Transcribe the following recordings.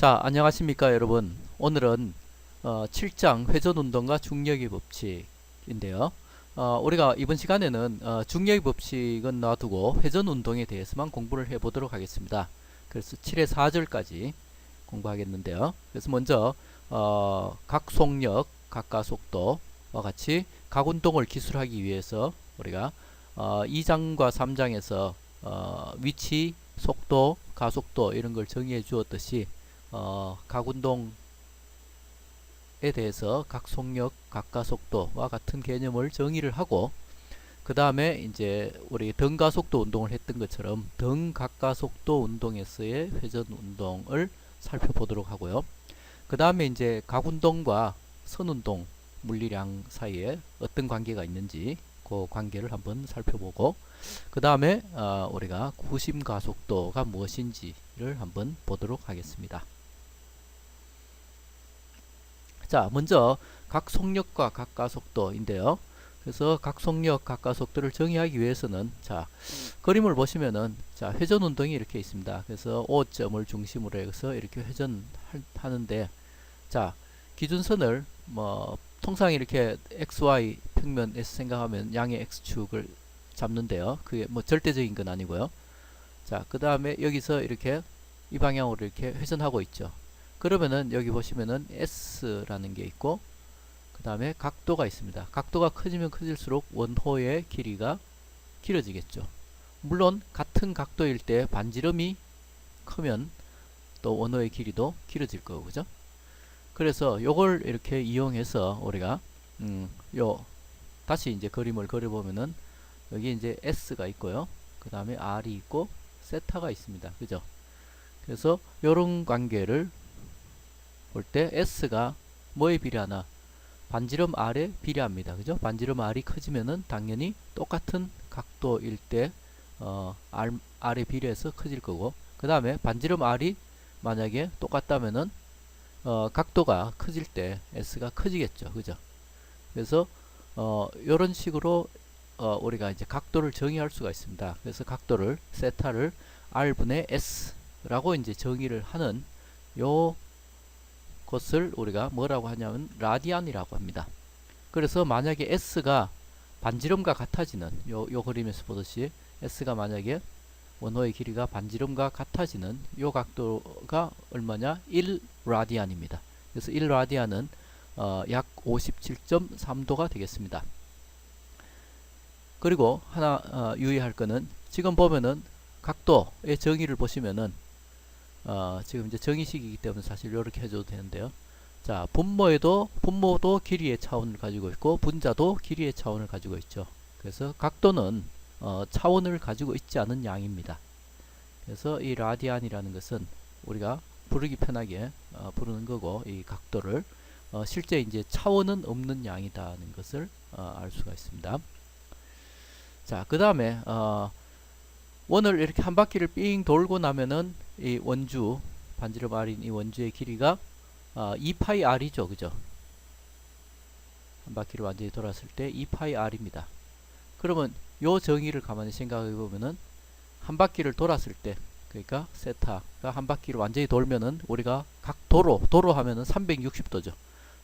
자, 안녕하십니까 여러분. 오늘은 7장 회전운동과 중력의 법칙인데요. 우리가 이번 시간에는 중력의 법칙은 놔두고 회전운동에 대해서만 공부를 해보도록 하겠습니다. 그래서 7의 4절까지 공부하겠는데요. 그래서 먼저 각속력, 각가속도와 같이 각운동을 기술하기 위해서 우리가 2장과 3장에서 위치, 속도, 가속도 이런 걸 정의해 주었듯이 각운동에 대해서 각속력, 각가속도와 같은 개념을 정의를 하고 그 다음에 이제 우리 등가속도 운동을 했던 것처럼 등각가속도 운동에서의 회전 운동을 살펴보도록 하고요. 그 다음에 이제 각운동과 선운동 물리량 사이에 어떤 관계가 있는지 그 관계를 한번 살펴보고 그 다음에 우리가 구심가속도가 무엇인지를 한번 보도록 하겠습니다. 자, 먼저 각속력과 각가속도인데요. 그래서 각속력, 각가속도를 정의하기 위해서는 자, 그림을 보시면은 자, 회전 운동이 이렇게 있습니다. 그래서 O점을 중심으로 해서 이렇게 회전하는데 자, 기준선을 뭐 통상 이렇게 XY 평면에서 생각하면 양의 X축을 잡는데요. 그게 뭐 절대적인 건 아니고요. 자, 그 다음에 여기서 이렇게 이 방향으로 이렇게 회전하고 있죠. 그러면은 여기 보시면은 S라는 게 있고 그 다음에 각도가 있습니다. 각도가 커지면 커질수록 원호의 길이가 길어지겠죠. 물론 같은 각도일 때 반지름이 크면 또 원호의 길이도 길어질 거고 그죠? 그래서 요걸 이렇게 이용해서 우리가 요 다시 이제 그림을 그려보면은 여기 이제 S가 있고요. 그 다음에 R이 있고 세타가 있습니다. 그죠? 그래서 요런 관계를 볼 때 S가 뭐에 비례하나? 반지름 R에 비례합니다. 그죠? 반지름 R이 커지면은 당연히 똑같은 각도일 때 R에 비례해서 커질 거고 그 다음에 반지름 R이 만약에 똑같다면은 각도가 커질 때 S가 커지겠죠. 그죠? 그래서 이런 식으로 우리가 이제 각도를 정의할 수가 있습니다. 그래서 각도를 세타를 R분의 S라고 이제 정의를 하는 요 것을 우리가 뭐라고 하냐면 라디안이라고 합니다. 그래서 만약에 S가 반지름과 같아지는 요 그림에서 보듯이 S가 만약에 원호의 길이가 반지름과 같아지는 요 각도가 얼마냐? 1라디안입니다. 그래서 1라디안은 약 57.3도가 되겠습니다. 그리고 하나 유의할 거는 지금 보면은 각도의 정의를 보시면은 지금 이제 정의식이기 때문에 사실 이렇게 해줘도 되는데요. 자, 분모도 길이의 차원을 가지고 있고 분자도 길이의 차원을 가지고 있죠. 그래서 각도는 차원을 가지고 있지 않은 양입니다. 그래서 이 라디안이라는 것은 우리가 부르기 편하게 부르는 거고 이 각도를 실제 이제 차원은 없는 양이다는 것을 알 수가 있습니다. 자, 그 다음에 원을 이렇게 한 바퀴를 삥 돌고 나면은 이 원주 반지름 R인 이 원주의 길이가 2파이 R이죠. 그죠? 한 바퀴를 완전히 돌았을 때 2파이 R입니다. 그러면 요 정의를 가만히 생각해 보면은 한 바퀴를 돌았을 때 그러니까 세타가 한 바퀴를 완전히 돌면은 우리가 각 도로 하면은 360도죠.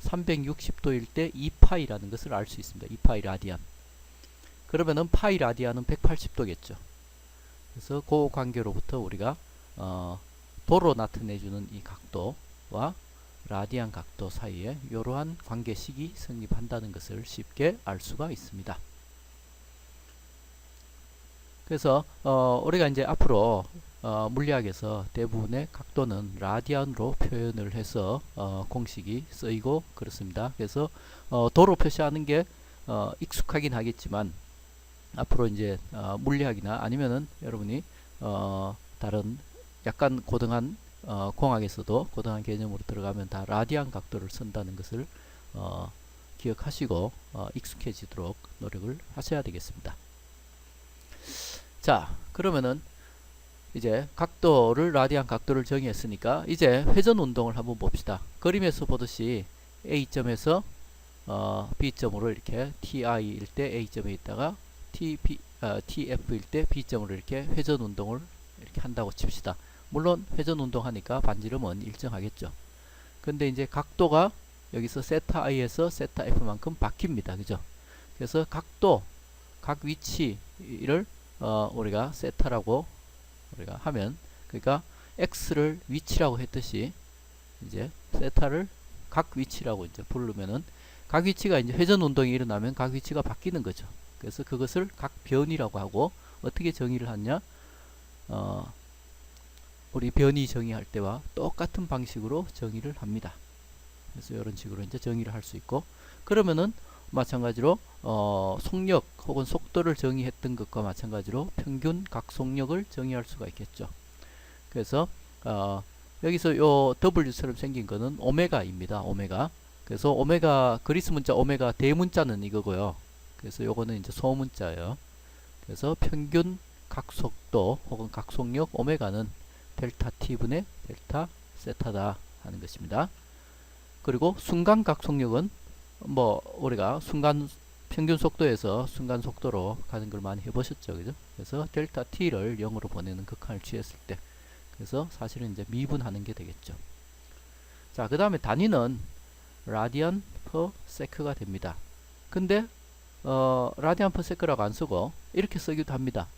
360도일 때 2파이라는 것을 알 수 있습니다. 2파이 라디안. 그러면은 파이 라디안은 180도겠죠. 그래서 그 관계로부터 우리가 도로 나타내주는 이 각도와 라디안 각도 사이에 이러한 관계식이 성립한다는 것을 쉽게 알 수가 있습니다. 그래서 우리가 이제 앞으로 물리학에서 대부분의 각도는 라디안으로 표현을 해서 공식이 쓰이고 그렇습니다. 그래서 도로 표시하는 게 익숙하긴 하겠지만 앞으로 이제 물리학이나 아니면은 여러분이 다른 약간 고등한 공학에서도 고등한 개념으로 들어가면 다 라디안 각도를 쓴다는 것을 기억하시고 익숙해지도록 노력을 하셔야 되겠습니다. 자, 그러면은 이제 각도를 라디안 각도를 정의했으니까 이제 회전 운동을 한번 봅시다. 그림에서 보듯이 A점에서 B점으로 이렇게 TI일 때 A점에 있다가 TF일 때 B점으로 이렇게 회전 운동을 이렇게 한다고 칩시다. 물론 회전 운동하니까 반지름은 일정하겠죠. 근데 이제 각도가 여기서 세타 i에서 세타 f만큼 바뀝니다. 그죠? 그래서 각도, 각 위치를 우리가 세타라고 우리가 하면, 그러니까 x를 위치라고 했듯이 이제 세타를 각 위치라고 이제 부르면은, 각 위치가 이제 회전 운동이 일어나면 각 위치가 바뀌는 거죠. 그래서 그것을 각 변이라고 하고, 어떻게 정의를 하냐? 우리 변이 정의할 때와 똑같은 방식으로 정의를 합니다. 그래서 이런 식으로 이제 정의를 할 수 있고, 그러면은 마찬가지로 속력 혹은 속도를 정의했던 것과 마찬가지로 평균 각속력을 정의할 수가 있겠죠. 그래서 여기서 요 W처럼 생긴 거는 오메가입니다. 오메가. 그래서 오메가, 그리스 문자 오메가 대문자는 이거고요. 그래서 요거는 이제 소문자예요. 그래서 평균 각속도 혹은 각속력 오메가는 델타 t분의 델타 세타다 하는 것입니다. 그리고 순간 각속력은 뭐 우리가 순간 평균 속도에서 순간 속도로 가는 걸 많이 해보셨죠, 그죠? 그래서 델타 t를 0으로 보내는 극한을 취했을 때, 그래서 사실은 이제 미분하는 게 되겠죠. 자, 그 다음에 단위는 라디안 퍼 세크가 됩니다. 근데 라디안 퍼 세크라고 안 쓰고 이렇게 쓰기도 합니다.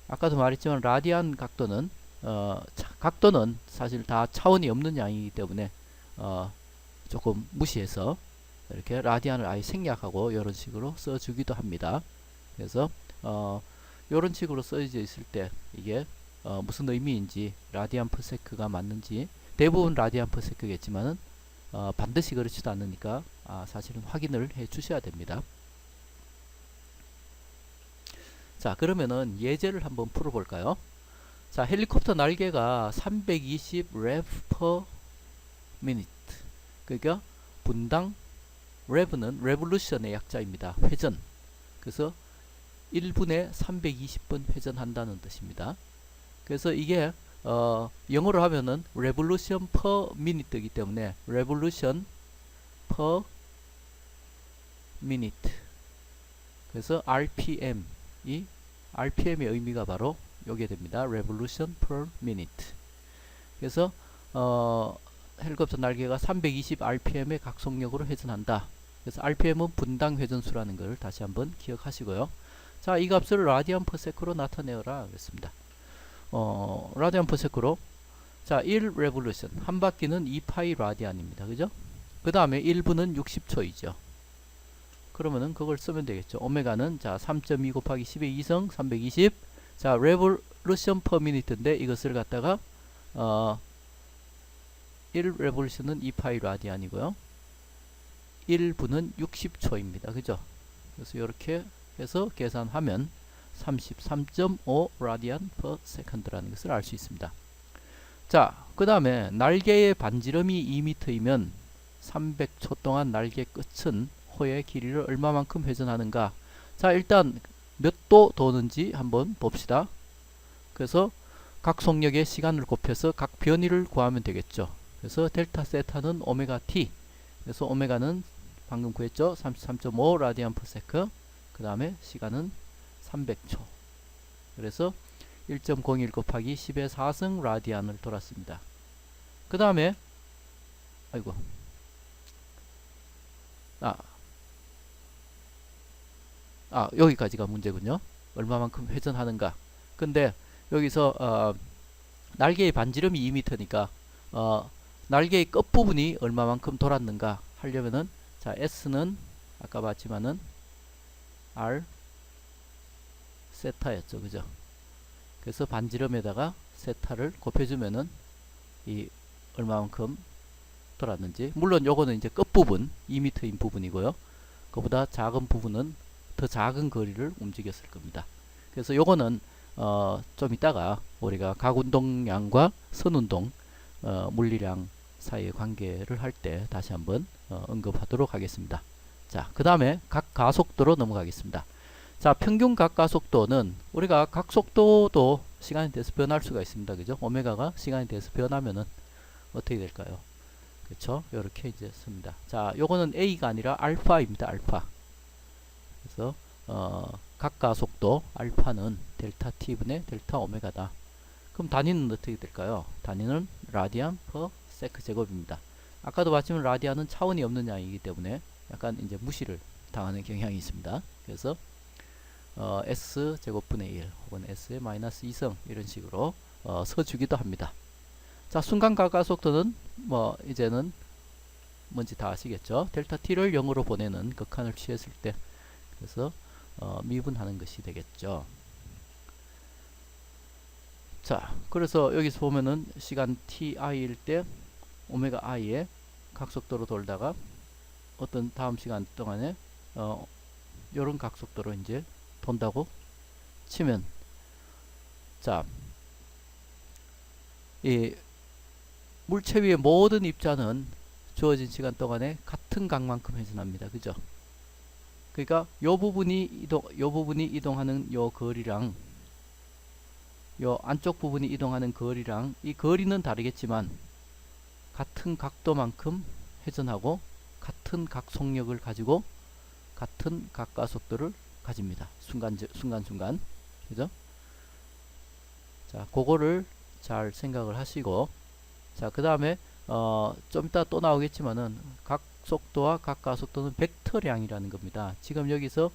아까도 말했지만 라디안 각도는 각도는 사실 다 차원이 없는 양이기 때문에 조금 무시해서 이렇게 라디안을 아예 생략하고 이런 식으로 써주기도 합니다. 그래서 이런 식으로 써져 있을 때 이게 무슨 의미인지, 라디안 퍼 세크가 맞는지, 대부분 라디안 퍼 세크겠지만은 반드시 그렇지도 않으니까 사실은 확인을 해 주셔야 됩니다. 자, 그러면은 예제를 한번 풀어볼까요? 자, 헬리콥터 날개가 320 rev per minute. 그러니까 분당, rev는 revolution의 약자입니다. 회전. 그래서 1분에 320번 회전한다는 뜻입니다. 그래서 이게 영어로 하면은 revolution per minute이기 때문에 revolution per minute. 그래서 RPM의 의미가 바로 요게 됩니다. revolution per minute. 그래서 헬리콥터 날개가 320 rpm의 각속력으로 회전한다. 그래서 rpm은 분당 회전수라는 걸 다시 한번 기억하시고요. 자, 이 값을 라디안 퍼 세크로 나타내어라 그랬습니다. 라디안 퍼 세크로, 자, 1 revolution, 한 바퀴는 2파이 라디안입니다. 그죠? 그 다음에 1분은 60초이죠. 그러면은 그걸 쓰면 되겠죠. 오메가는 자 3.2 곱하기 10의 2성 320. 자, revolution per minute인데 이것을 갖다가 1 revolution은 2파이 라디안이고요. 1분은 60초입니다. 그죠? 그래서 이렇게 해서 계산하면 33.5 라디안 per second라는 것을 알 수 있습니다. 자, 그 다음에 날개의 반지름이 2m이면 300초 동안 날개 끝은 호의 길이를 얼마만큼 회전하는가. 자, 일단 몇 도 도는지 한번 봅시다. 그래서 각 속력의 시간을 곱해서 각 변이를 구하면 되겠죠. 그래서 델타 세타는 오메가 t. 그래서 오메가는 방금 구했죠. 33.5 라디안 퍼 세크. 그 다음에 시간은 300초. 그래서 1.01 곱하기 10의 4승 라디안을 돌았습니다. 그 다음에 아이고 여기까지가 문제군요. 얼마만큼 회전하는가. 근데 여기서 날개의 반지름이 2m니까 날개의 끝부분이 얼마만큼 돌았는가 하려면은, 자, S는 아까 봤지만은 R 세타였죠. 그죠? 그래서 반지름에다가 세타를 곱해주면은 이 얼마만큼 돌았는지, 물론 요거는 이제 끝부분 2m인 부분이고요. 그보다 작은 부분은 더 작은 거리를 움직였을 겁니다. 그래서 요거는 좀 이따가 우리가 각운동량과 선운동 물리량 사이의 관계를 할 때 다시 한번 언급하도록 하겠습니다. 자, 그 다음에 각 가속도로 넘어가겠습니다. 자, 평균 각 가속도는 우리가 각 속도도 시간에 대해서 변할 수가 있습니다. 그죠? 오메가가 시간에 대해서 변하면은 어떻게 될까요? 그렇죠? 이렇게 이제 씁니다. 자, 요거는 A가 아니라 알파입니다. 알파. 그래서 각 가속도 알파는 델타 t분의 델타 오메가다. 그럼 단위는 어떻게 될까요? 단위는 라디안 per 세크 제곱입니다. 아까도 봤지만 라디안은 차원이 없는 양이기 때문에 약간 이제 무시를 당하는 경향이 있습니다. 그래서 S 제곱분의 1 혹은 S의 마이너스 2성 이런 식으로 써주기도 합니다. 자, 순간 가속도는 뭐 이제는 뭔지 다 아시겠죠? 델타 t를 0으로 보내는 극한을 취했을 때 그래서 미분하는 것이 되겠죠. 자, 그래서 여기서 보면은 시간 ti일 때 오메가 i의 각속도로 돌다가 어떤 다음 시간 동안에 요런 각속도로 이제 돈다고 치면, 자, 이 물체 위의 모든 입자는 주어진 시간 동안에 같은 각만큼 회전합니다. 그죠? 그러니까 요 부분이 이동하는 요 거리랑 요 안쪽 부분이 이동하는 거리랑 이 거리는 다르겠지만 같은 각도만큼 회전하고 같은 각속력을 가지고 같은 각가속도를 가집니다. 순간. 그죠? 자, 그거를 잘 생각을 하시고, 자, 그 다음에 좀 이따 또 나오겠지만은 각속도와 각가속도는 벡터량이라는 겁니다. 지금 여기서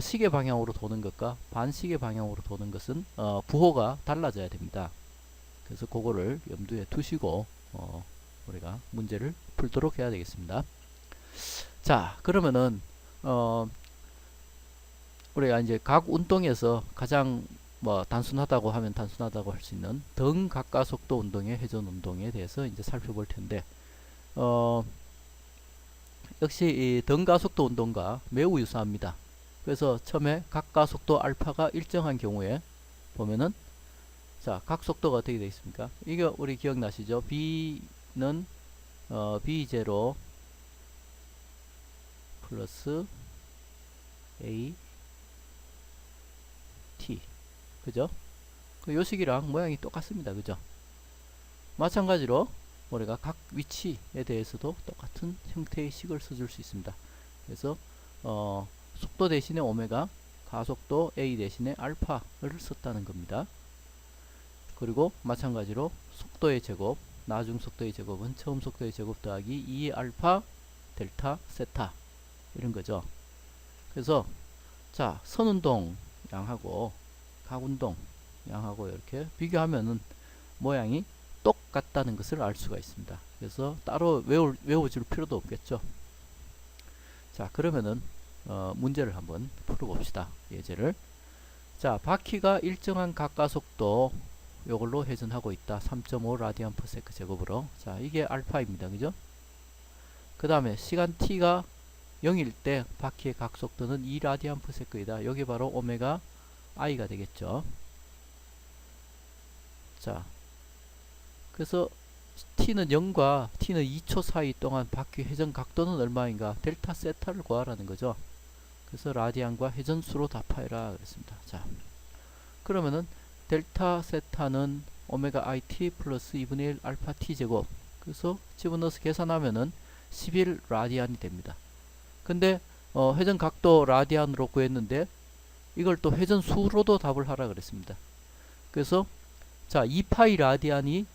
시계 방향으로 도는 것과 반시계 방향으로 도는 것은 부호가 달라져야 됩니다. 그래서 그거를 염두에 두시고 우리가 문제를 풀도록 해야 되겠습니다. 자, 그러면은 우리가 이제 각 운동에서 가장 뭐 단순하다고 하면 단순하다고 할 수 있는 등 각가속도 운동의 회전 운동에 대해서 이제 살펴볼 텐데, 역시 이 등 가속도 운동과 매우 유사합니다. 그래서 처음에 각가속도 알파가 일정한 경우에 보면은, 자, 각속도가 어떻게 되어 있습니까? 이거 우리 기억나시죠? B는 B0 플러스 A T, 그죠? 그 요식이랑 모양이 똑같습니다. 그죠? 마찬가지로 우리가 각 위치에 대해서도 똑같은 형태의 식을 써줄 수 있습니다. 그래서 속도 대신에 오메가, 가속도 A 대신에 알파를 썼다는 겁니다. 그리고 마찬가지로 속도의 제곱, 나중 속도의 제곱은 처음 속도의 제곱 더하기 2의 알파, 델타, 세타 이런 거죠. 그래서 자, 선운동 양하고 각운동 양하고 이렇게 비교하면은 모양이 똑같다는 것을 알 수가 있습니다. 그래서 따로 외워줄 필요도 없겠죠. 자, 그러면은 문제를 한번 풀어봅시다. 예제를. 자, 바퀴가 일정한 각가속도 요걸로 회전하고 있다. 3.5 라디안 퍼 세크 제곱으로. 자, 이게 알파입니다. 그죠? 그 다음에 시간 t가 0일 때 바퀴의 각속도는 2 라디안 퍼 세크이다. 여기 바로 오메가 i가 되겠죠. 자, 그래서 t는 0과 t는 2초 사이 동안 바퀴 회전 각도는 얼마인가? 델타 세타를 구하라는 거죠. 그래서 라디안과 회전수로 답하여라 그랬습니다. 자, 그러면은 델타 세타는 오메가 it 플러스 2분의 1 알파 t 제곱. 그래서 집어넣어서 계산하면은 11 라디안이 됩니다. 근데 회전 각도 라디안으로 구했는데 이걸 또 회전 수로도 답을 하라 그랬습니다. 그래서 자, 2파이 라디안이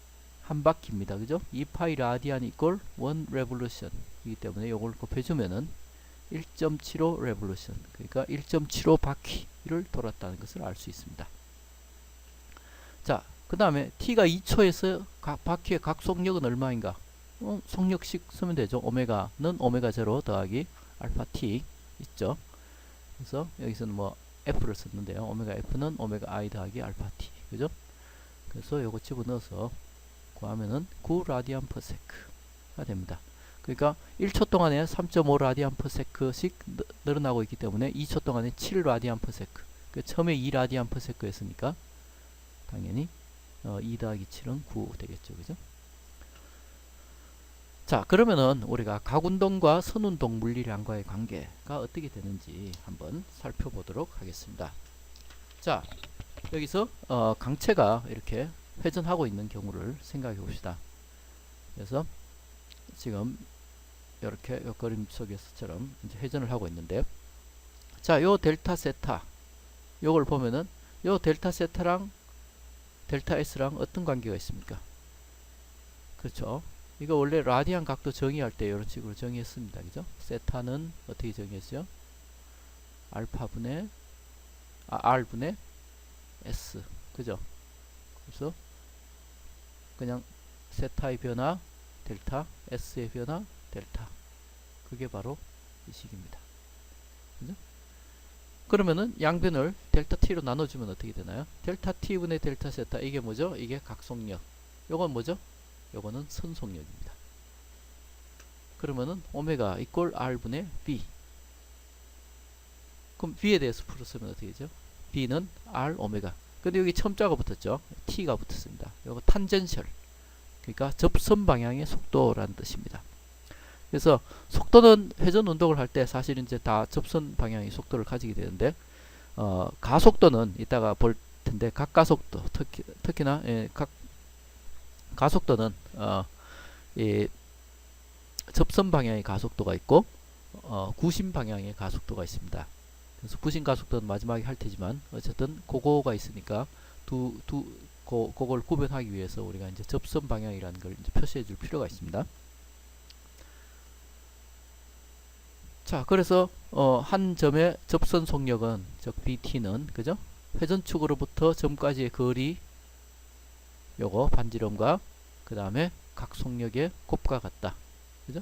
한 바퀴입니다. 그죠? 2파이 라디안 이꼴 1 레볼루션 이기 때문에 이걸 곱해주면은 1.75 레볼루션, 그러니까 1.75 바퀴를 돌았다는 것을 알 수 있습니다. 자, 그 다음에 t가 2초에서 각 바퀴의 각속력은 얼마인가? 속력식 쓰면 되죠. 오메가는 오메가 0 더하기 알파 t 있죠. 그래서 여기서는 뭐 f를 썼는데요. 오메가 f는 오메가 i 더하기 알파 t, 그죠? 그래서 요거 집어넣어서 구하면은 9 라디안 퍼 세크가 됩니다. 그러니까 1초 동안에 3.5 라디안 퍼 세크씩 늘어나고 있기 때문에 2초 동안에 7 라디안 퍼 세크. 그 처음에 2 라디안 퍼 세크였으니까 당연히 2 더하기 7은 9 되겠죠. 그죠? 자, 그러면은 우리가 각운동과 선운동 물리량과의 관계가 어떻게 되는지 한번 살펴보도록 하겠습니다. 자, 여기서 강체가 이렇게 회전하고 있는 경우를 생각해 봅시다. 그래서 지금 이렇게 요 그림 속에서처럼 이제 회전을 하고 있는데, 자, 요 델타 세타 요걸 보면은 요 델타 세타랑 델타 S랑 어떤 관계가 있습니까? 그렇죠. 이거 원래 라디안 각도 정의할 때 이런 식으로 정의했습니다. 그죠? 세타는 어떻게 정의했어요? 알파분의 R분의 S. 그죠? 그래서 그냥 세타의 변화 델타, S의 변화 델타. 그게 바로 이 식입니다. 그죠? 그러면은 양변을 델타 T로 나눠주면 어떻게 되나요? 델타 T분의 델타 세타. 이게 뭐죠? 이게 각속력. 요건 뭐죠? 요거는 선속력입니다. 그러면은 오메가 이꼴 R분의 B. 그럼 B에 대해서 풀었으면 어떻게 되죠? B는 R 오메가. 근데 여기 첨자가 붙었죠? T가 붙었습니다. 요거 탄젠셜. 그러니까 접선 방향의 속도라는 뜻입니다. 그래서 속도는 회전 운동을 할 때 사실 이제 다 접선 방향의 속도를 가지게 되는데, 가속도는 이따가 볼 텐데, 각가속도, 특히나, 가속도는, 이 접선 방향의 가속도가 있고, 구심 방향의 가속도가 있습니다. 그래서 구심 가속도는 마지막에 할 테지만, 어쨌든, 그거가 있으니까, 그걸 구별하기 위해서 우리가 이제 접선 방향이라는 걸 이제 표시해 줄 필요가 있습니다. 자, 그래서 한 점의 접선 속력은 즉 BT는 그죠? 회전축으로부터 점까지의 거리 요거 반지름과 그 다음에 각속력의 곱과 같다. 그죠?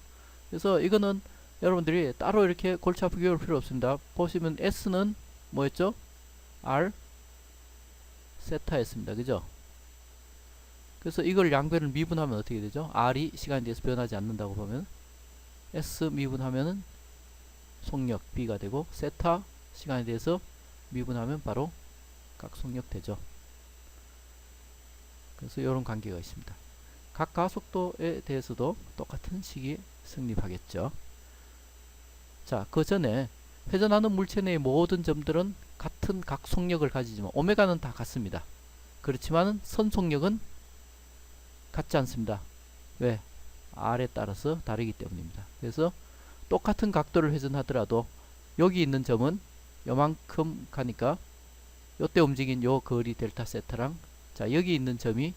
그래서 이거는 여러분들이 따로 이렇게 골치 아프게 외울 필요 없습니다. 보시면 S는 뭐였죠? R 세타였습니다. 그죠? 그래서 이걸 양변을 미분하면 어떻게 되죠? R이 시간에 대해서 변하지 않는다고 보면 S 미분하면은 속력 B가 되고, 세타 시간에 대해서 미분하면 바로 각속력 되죠. 그래서 이런 관계가 있습니다. 각 가속도에 대해서도 똑같은 식이 성립하겠죠. 자, 그 전에 회전하는 물체 내의 모든 점들은 같은 각속력을 가지지만 오메가는 다 같습니다. 그렇지만 선속력은 같지 않습니다. 왜? R에 따라서 다르기 때문입니다. 그래서 똑같은 각도를 회전하더라도 여기 있는 점은 요만큼 가니까 요때 움직인 요 거리 델타 세타랑, 자, 여기 있는 점이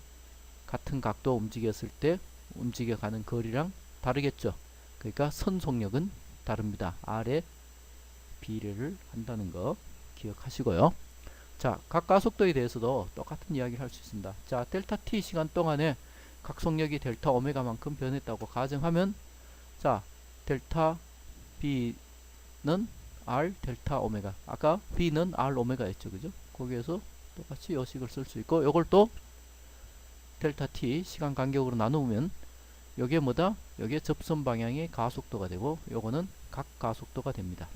같은 각도 움직였을 때 움직여가는 거리랑 다르겠죠. 그러니까 선속력은 다릅니다. R에 비례를 한다는 거 기억하시고요. 자, 각 가속도에 대해서도 똑같은 이야기를 할 수 있습니다. 자, 델타 t 시간 동안에 각속력이 델타 오메가만큼 변했다고 가정하면, 자, 델타 B는 R 델타 오메가. 아까 B는 R 오메가였죠. 그죠? 거기에서 똑같이 요식을 쓸 수 있고, 요걸 또 델타 T 시간 간격으로 나누면 요게 뭐다? 요게 접선 방향의 가속도가 되고, 요거는 각 가속도가 됩니다.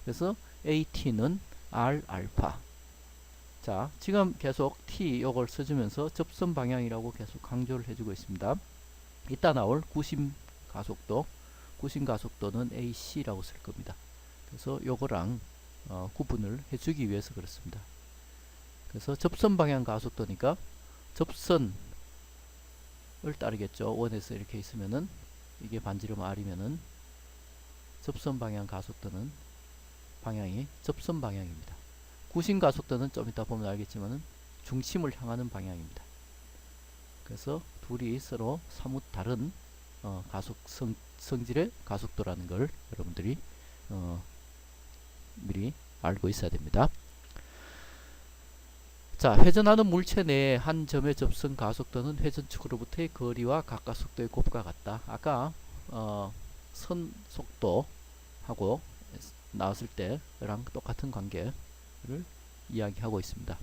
그래서 AT는 R 알파. 자, 지금 계속 T 요걸 써주면서 접선 방향이라고 계속 강조를 해주고 있습니다. 이따 나올 구심 가속도는 AC라고 쓸 겁니다. 그래서 요거랑 구분을 해주기 위해서 그렇습니다. 그래서 접선 방향 가속도니까 접선을 따르겠죠. 원에서 이렇게 있으면은, 이게 반지름 R이면은 접선 방향 가속도는 방향이 접선 방향입니다. 구심 가속도는 좀 이따 보면 알겠지만은 중심을 향하는 방향입니다. 그래서 둘이 서로 사뭇 다른 성질의 가속도라는 걸 여러분들이 미리 알고 있어야 됩니다. 자, 회전하는 물체 내의 한 점의 접선 가속도는 회전축으로부터의 거리와 각가속도의 곱과 같다. 아까 선 속도하고 나왔을 때랑 똑같은 관계를 이야기하고 있습니다.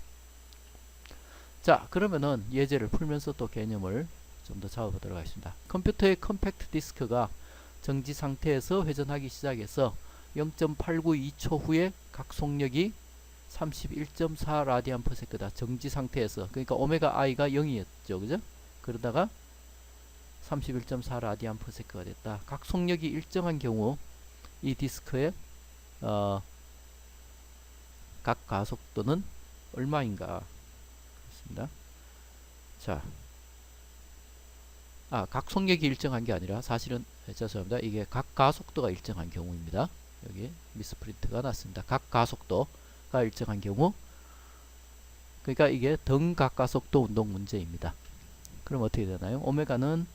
자, 그러면은 예제를 풀면서 또 개념을 좀 더 잡아보도록 하겠습니다. 컴퓨터의 컴팩트 디스크가 정지 상태에서 회전하기 시작해서 0.892초 후에 각속력이 31.4 라디안 퍼 세크다. 정지 상태에서. 그러니까 오메가 i가 0이었죠. 그죠? 그러다가 31.4 라디안 퍼 세크가 됐다. 각속력이 일정한 경우 이 디스크의 각 가속도는 얼마인가? 그렇습니다. 자, 각속력이 일정한 게 아니라 사실은 죄송합니다. 이게 각 가속도가 일정한 경우입니다. 여기 미스프린트가 났습니다. 각 가속도가 일정한 경우 그러니까 이게 등가까속도 운동 문제입니다. 그럼 어떻게 되나요? 오메가는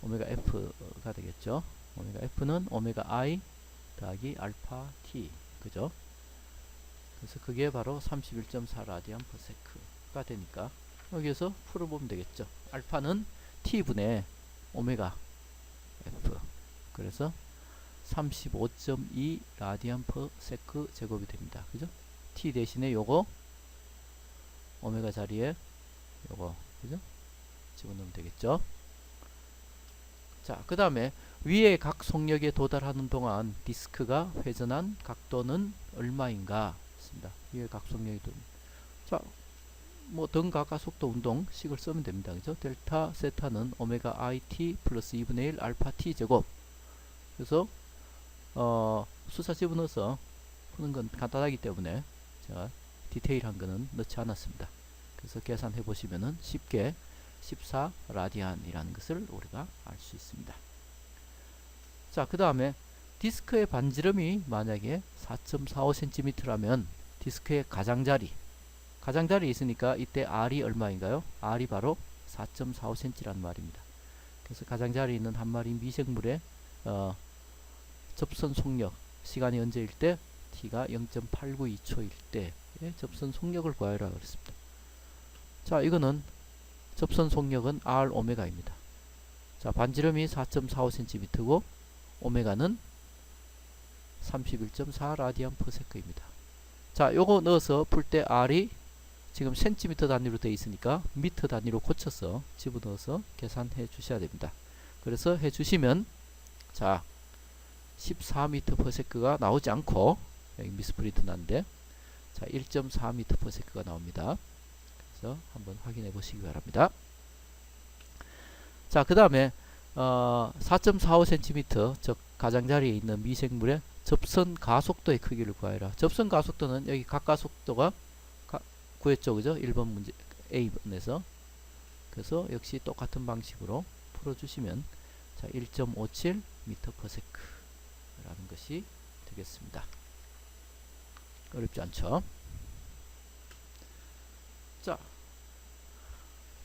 오메가 F가 되겠죠. 오메가 F는 오메가 I 더하기 알파 T. 그죠? 그래서 그게 바로 31.4 라디안 퍼 세크가 되니까 여기에서 풀어보면 되겠죠. 알파는 T분의 오메가 F. 그래서 35.2 라디안 퍼 세크 제곱이 됩니다. 그죠? T 대신에 요거 오메가 자리에 요거 그죠? 집어넣으면 되겠죠. 자, 그 다음에 위의 각 속력에 도달하는 동안 디스크가 회전한 각도는 얼마인가 있습니다. 위의 각 속력이 자, 뭐 등가까속도 운동 식을 쓰면 됩니다. 그죠? 델타 세타는 오메가 IT 플러스 2분의 1 알파 T 제곱. 그래서 숫자 집어넣어서 푸는 건 간단하기 때문에 제가 디테일한 거는 넣지 않았습니다. 그래서 계산해 보시면은 쉽게 14 라디안이라는 것을 우리가 알 수 있습니다. 자, 그 다음에 디스크의 반지름이 만약에 4.45cm라면 디스크의 가장자리 있으니까 이때 R이 얼마인가요? R이 바로 4.45cm라는 말입니다. 그래서 가장자리 있는 한 마리 미생물의 접선 속력 시간이 언제일 때 T가 0.892초일 때의 접선 속력을 구하라 그랬습니다. 자, 이거는 접선 속력은 R 오메가입니다. 자, 반지름이 4.45cm고 오메가는 31.4 라디안 퍼 세크입니다. 자, 요거 넣어서 풀 때 R이 지금 센티미터 단위로 되어 있으니까 미터 단위로 고쳐서 집어넣어서 계산해 주셔야 됩니다. 그래서 해 주시면 자 14m per sec가 나오지 않고 여기 미스프린트 난데 자 1.4m per sec가 나옵니다. 그래서 한번 확인해 보시기 바랍니다. 자, 그 다음에 4.45cm 즉 가장자리에 있는 미생물의 접선 가속도의 크기를 구하라. 접선 가속도는 여기 각가속도가 구했죠. 그죠? 1번 문제 A번에서. 그래서 역시 똑같은 방식으로 풀어주시면 자 1.57 m per sec 라는 것이 되겠습니다. 어렵지 않죠? 자,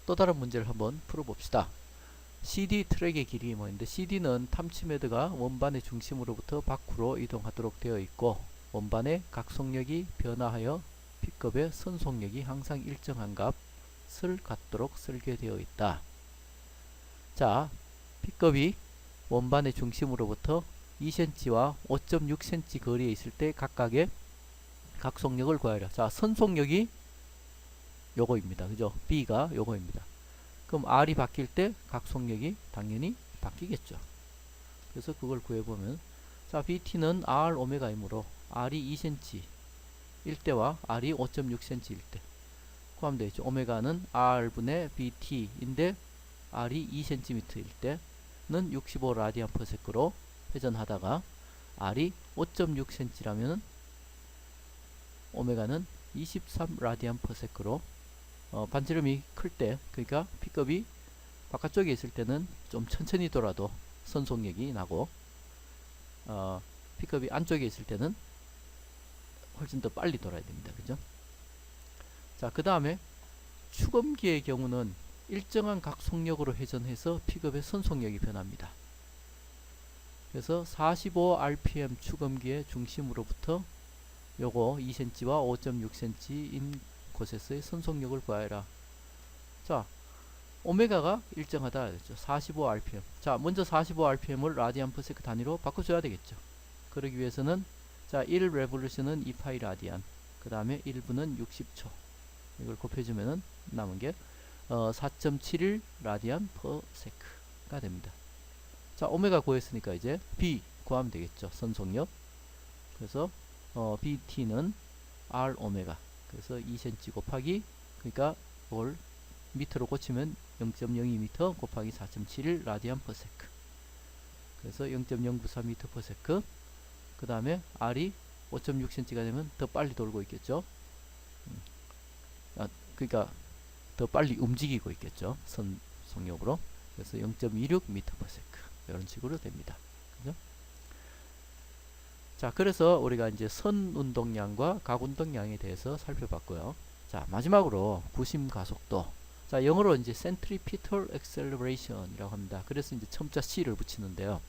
또 다른 문제를 한번 풀어봅시다. CD 트랙의 길이 뭐인데 CD는 탐치매드가 원반의 중심으로부터 밖으로 이동하도록 되어 있고 원반의 각속력이 변화하여 P급의 선속력이 항상 일정한 값을 갖도록 설계되어 있다. 자, P급이 원반의 중심으로부터 2cm와 5.6cm 거리에 있을 때 각각의 각속력을 구하라. 자, 선속력이 요거입니다. 그죠? B가 요거입니다. 그럼 R이 바뀔 때 각속력이 당연히 바뀌겠죠. 그래서 그걸 구해보면 자, BT는 R 오메가이므로 R이 2cm 일 때와 R이 5.6cm 일 때 구하면 되겠죠. 오메가는 R분의 BT인데 R이 2cm 일 때는 65 라디안 퍼 세크로 회전하다가 R이 5.6cm라면 오메가는 23 라디안 퍼 세크로 반지름이 클 때, 그러니까 P급이 바깥쪽에 있을 때는 좀 천천히 돌아도 선속력이 나고 P급이 안쪽에 있을 때는 훨씬 더 빨리 돌아야 됩니다. 그죠? 자, 그 다음에 추금기의 경우는 일정한 각속력으로 회전해서 P급의 선속력이 변합니다. 그래서 45rpm 추금기의 중심으로부터 요거 2cm와 5.6cm인 곳에서의 선속력을 구하여라. 자, 오메가가 일정하다 했죠. 45rpm. 자, 먼저 45rpm을 라디안 퍼 세크 단위로 바꿔줘야 되겠죠. 그러기 위해서는 자, 1 레볼루션은 2파이 라디안. 그 다음에 1분은 60초. 이걸 곱해주면은 남은 게 4.71 라디안 퍼 세크가 됩니다. 자, 오메가 구했으니까 이제 B 구하면 되겠죠. 선속력. 그래서 BT는 R 오메가. 그래서 2cm 곱하기 그러니까 이걸 미터로 고치면 0.02m 곱하기 4.71 라디안 퍼 세크. 그래서 0.094 m 퍼 세크. 그 다음에 R이 5.6cm가 되면 더 빨리 돌고 있겠죠. 그러니까 더 빨리 움직이고 있겠죠. 선속력으로. 그래서 0.26 m per sec 이런 식으로 됩니다. 그죠? 자, 그래서 우리가 이제 선 운동량과 각 운동량에 대해서 살펴봤고요. 자, 마지막으로 구심 가속도. 자, 영어로 이제 centripetal acceleration이라고 합니다. 그래서 이제 첨자 C를 붙이는데요.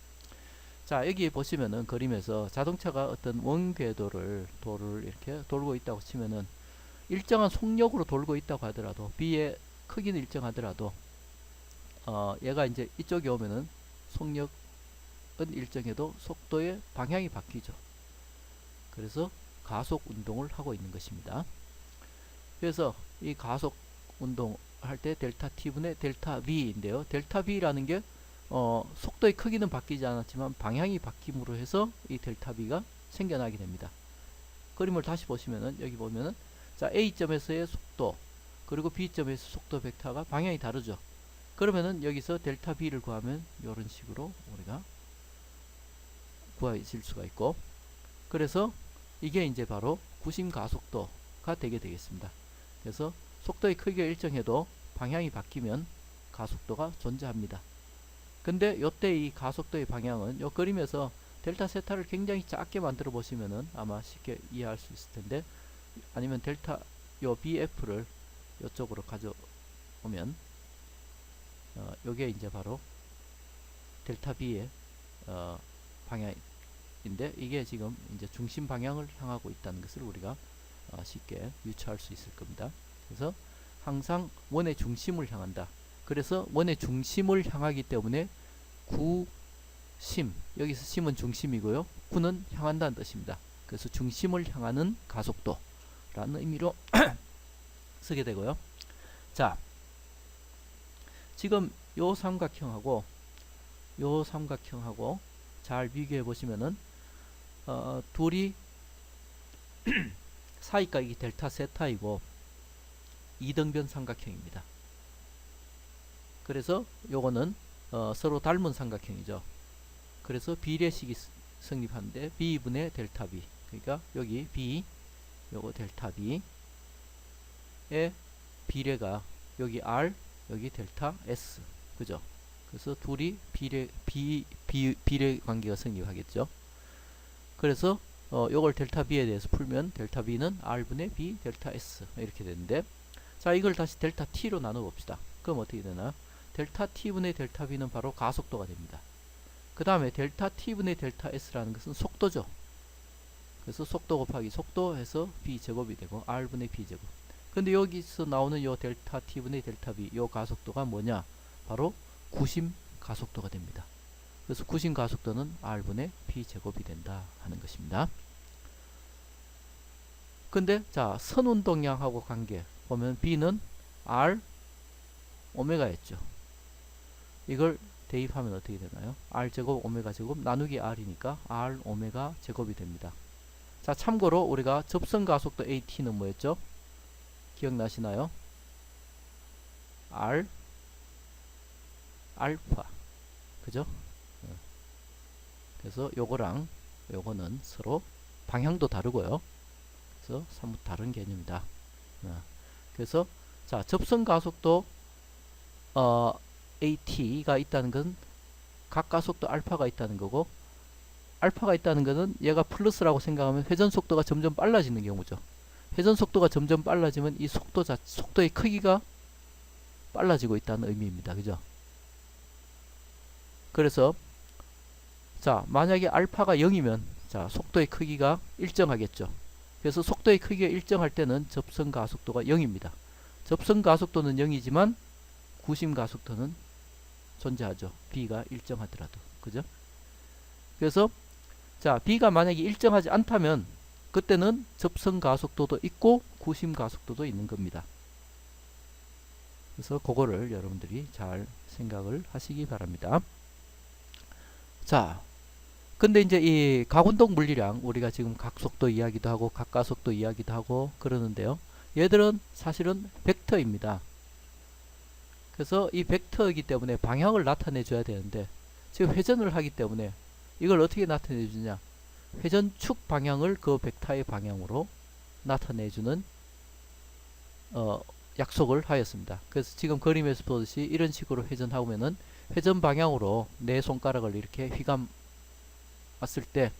자, 여기 보시면은 그림에서 자동차가 어떤 원궤도를 이렇게 돌고 있다고 치면은 일정한 속력으로 돌고 있다고 하더라도 B의 크기는 일정하더라도 얘가 이제 이쪽에 오면은 속력은 일정해도 속도의 방향이 바뀌죠. 그래서 가속 운동을 하고 있는 것입니다. 그래서 이 가속 운동 할 때 델타 T분의 델타 V인데요. 델타 V라는 게 속도의 크기는 바뀌지 않았지만 방향이 바뀜으로 해서 이 델타 V가 생겨나게 됩니다. 그림을 다시 보시면은 여기 보면은 자, A점에서의 속도 그리고 B점에서 속도 벡터가 방향이 다르죠. 그러면은 여기서 델타 B를 구하면 이런 식으로 우리가 구해질 수가 있고, 그래서 이게 이제 바로 구심 가속도가 되게 되겠습니다. 그래서 속도의 크기가 일정해도 방향이 바뀌면 가속도가 존재합니다. 근데 요때 이 가속도의 방향은 요 그림에서 델타 세타를 굉장히 작게 만들어 보시면은 아마 쉽게 이해할 수 있을 텐데, 아니면 델타 요 BF를 요쪽으로 가져오면 요게 이제 바로 델타 B의 방향인데, 이게 지금 이제 중심 방향을 향하고 있다는 것을 우리가 쉽게 유추할 수 있을 겁니다. 그래서 항상 원의 중심을 향한다. 그래서 원의 중심을 향하기 때문에 구심, 여기서 심은 중심이고요, 구는 향한다는 뜻입니다. 그래서 중심을 향하는 가속도라는 의미로 쓰게 되고요. 자, 지금 요 삼각형하고 잘 비교해 보시면은 둘이 사이각이 델타 세타이고 이등변 삼각형입니다. 그래서 요거는 서로 닮은 삼각형이죠. 그래서 비례식이 성립하는데 B분의 델타 B, 그러니까 여기 B, 요거 델타 B의 비례가 여기 R, 여기 델타 S, 그죠? 그래서 둘이 비례 관계가 성립하겠죠. 그래서 요걸 델타 B에 대해서 풀면 델타 B는 R분의 B 델타 S 이렇게 되는데, 자, 이걸 다시 델타 T로 나눠 봅시다. 그럼 어떻게 되나? 델타 T분의 델타 B는 바로 가속도가 됩니다. 그 다음에 델타 T분의 델타 S라는 것은 속도죠. 그래서 속도 곱하기 속도 해서 B제곱이 되고 R분의 B제곱. 근데 여기서 나오는 요 델타 T분의 델타 B, 요 가속도가 뭐냐? 바로 구심 가속도가 됩니다. 그래서 구심 가속도는 R분의 B제곱이 된다 하는 것입니다. 근데 자, 선운동량하고 관계 보면 B는 R 오메가였죠. 이걸 대입하면 어떻게 되나요? R제곱 오메가 제곱 나누기 R이니까 R 오메가 제곱이 됩니다. 자, 참고로 우리가 접선 가속도 AT는 뭐였죠? 기억나시나요? R 알파, 그죠? 그래서 요거랑 요거는 서로 방향도 다르고요. 그래서 사뭇 다른 개념이다. 그래서 자, 접선 가속도 AT가 있다는 건 각 가속도 알파가 있다는 거고, 알파가 있다는 것은 얘가 플러스라고 생각하면 회전 속도가 점점 빨라지는 경우죠. 회전 속도가 점점 빨라지면 이 속도의 크기가 빨라지고 있다는 의미입니다. 그죠? 그래서 자, 만약에 알파가 0이면 자, 속도의 크기가 일정하겠죠. 그래서 속도의 크기가 일정할 때는 접선 가속도가 0입니다. 접선 가속도는 0이지만 구심 가속도는 존재하죠. B가 일정하더라도. 그죠? 그래서 자, B가 만약에 일정하지 않다면 그때는 접선 가속도도 있고 구심 가속도도 있는 겁니다. 그래서 그거를 여러분들이 잘 생각을 하시기 바랍니다. 자, 근데 이제 이 각운동 물리량, 우리가 지금 각속도 이야기도 하고 각가속도 이야기도 하고 그러는데요. 얘들은 사실은 벡터입니다. 그래서 이 벡터이기 때문에 방향을 나타내 줘야 되는데 지금 회전을 하기 때문에 이걸 어떻게 나타내 주냐? 회전축 방향을 그 벡터의 방향으로 나타내 주는 약속을 하였습니다. 그래서 지금 그림에서 보듯이 이런 식으로 회전하면은 회전 방향으로 내 손가락을 이렇게 휘감았을 때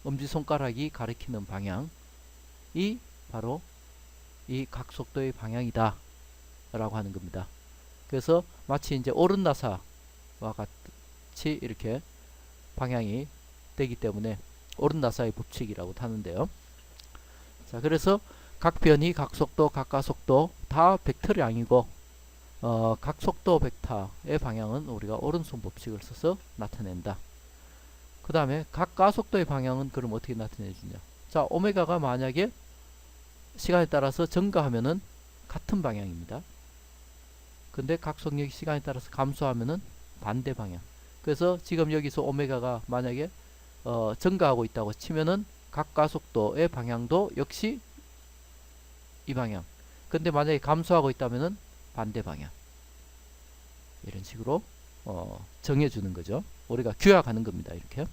엄지손가락이 가리키는 방향이 바로 이 각속도의 방향이다 라고 하는 겁니다. 그래서 마치 이제 오른나사와 같이 이렇게 방향이 되기 때문에 오른나사의 법칙이라고 하는데요. 자, 그래서 각 변이, 각속도, 각가속도 다 벡터량이고 각속도 벡터의 방향은 우리가 오른손 법칙을 써서 나타낸다. 그 다음에 각가속도의 방향은 그럼 어떻게 나타내주냐. 자, 오메가가 만약에 시간에 따라서 증가하면은 같은 방향입니다. 근데 각속력이 시간에 따라서 감소하면은 반대 방향. 그래서 지금 여기서 오메가가 만약에 증가하고 있다고 치면은 각가속도의 방향도 역시 이 방향. 근데 만약에 감소하고 있다면은 반대 방향. 이런 식으로 정해주는 거죠. 우리가 규약하는 겁니다. 이렇게.